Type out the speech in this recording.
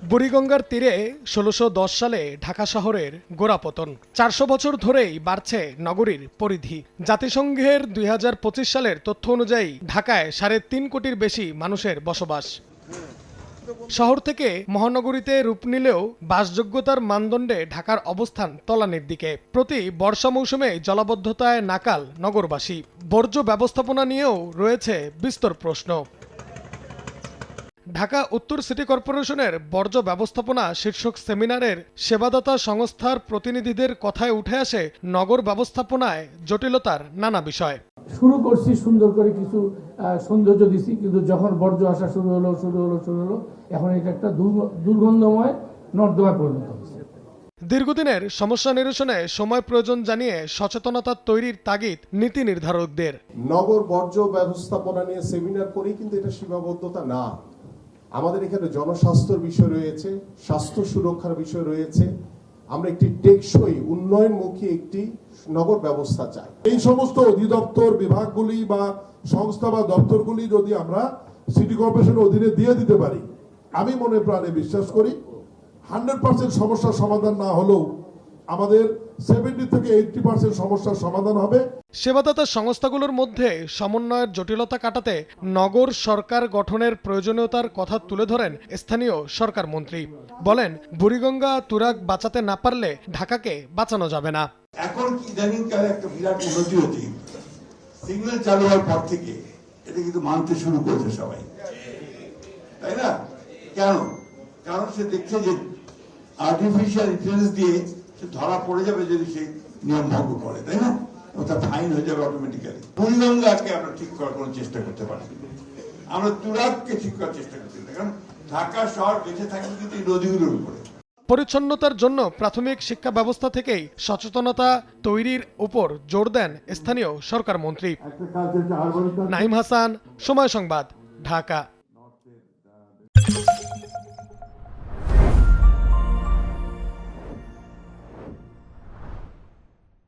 বুড়িগঙ্গার তীরে ১৬১০ সালে ঢাকা শহরের গোড়াপতন। ৪০০ বছর ধরেই বাড়ছে নগরীর পরিধি। জাতিসংঘের ২০২৫ সালের তথ্য অনুযায়ী ঢাকায় ৩.৫ কোটির বেশি মানুষের বসবাস। শহর থেকে মহানগরীতে রূপ নিলেও বাসযোগ্যতার মানদণ্ডে ঢাকার অবস্থান তলানির দিকে। প্রতি বর্ষা মৌসুমে জলাবদ্ধতায় নাকাল নগরবাসী। বর্জ্য ব্যবস্থাপনা নিয়েও রয়েছে বিস্তর প্রশ্ন। ঢাকা উত্তর সিটি কর্পোরেশনের বর্জ্য ব্যবস্থাপনা শীর্ষক সেমিনারের সেবাদাতা সংস্থার প্রতিনিধিদের কথায় উঠে আসে নগর ব্যবস্থাপনায় জটিলতার নানা বিষয়। শুরু করছি সুন্দর করে, কিছু সৌন্দর্য দিছি, কিন্তু যখন বর্জ্য আসা শুরু হলো এখন এটা একটা দুর্গন্ধময় নর্দমায় পরিণত হয়েছে। দীর্ঘদিনের সমস্যা নিরসনে সময় প্রয়োজন জানিয়ে সচেতনতা তৈরির তাগিদ নীতি নির্ধারকদের। নগর বর্জ্য ব্যবস্থাপনা নিয়ে সেমিনার করেই কিন্তু এটা সীমাবদ্ধতা না। আমাদের এখানে জনস্বাস্থ্যের বিষয় রয়েছে, স্বাস্থ্য সুরক্ষার বিষয় রয়েছে। আমরা একটি টেকসই উন্নয়নমুখী একটি নগর ব্যবস্থা চাই। এই সমস্ত অধিদপ্তর বিভাগগুলি বা সংস্থা বা দপ্তরগুলি যদি আমরা সিটি কর্পোরেশনের অধীনে দিয়ে দিতে পারি, আমি মনে প্রাণে বিশ্বাস করি 100% সমস্যার সমাধান না হলেও আমাদের 70 থেকে 80% সমস্যার সমাধান হবে। সেবাদাতা সংস্থাগুলোর মধ্যে সমন্বয়ের জটিলতা কাটাতে নগর সরকার গঠনের প্রয়োজনীয়তার কথা তুলে ধরেন স্থানীয় সরকার মন্ত্রী। বলেন, বুড়িগঙ্গা তুরাগ বাঁচাতে না পারলে ঢাকাকে বাঁচানো যাবে না। এখন ইদানিংকালে একটা বিরাট উন্নতি হচ্ছে, সিগন্যাল চালু হওয়ার পর থেকে এটা কিন্তু মানতে শুরু করেছে সবাই, তাই না? কেন? কারণ সে দেখছে যে আর্টিফিশিয়াল ইন্টেলিজেন্স দিয়ে সে ধরা পড়ে যাবে যদি সে নিয়ম ভঙ্গ করে, তাই না? তার ফাইন হয়ে যাবে অটোমেটিক্যালি। বুড়িগঙ্গাকে আমরা ঠিক করার কোনো চেষ্টা করতে পারি, আমরা তুরাগকে ঠিক করার চেষ্টা করতে পারি, কারণ ঢাকা শহর বেঁচে থাকবে কিন্তু এই নদীগুলোর উপরে। পরিচ্ছন্নতার জন্য প্রাথমিক শিক্ষা ব্যবস্থা থেকেই সচেতনতা তৈরির উপর জোর দেন স্থানীয় সরকার মন্ত্রী। নাঈম হাসান, সময় সংবাদ, ঢাকা।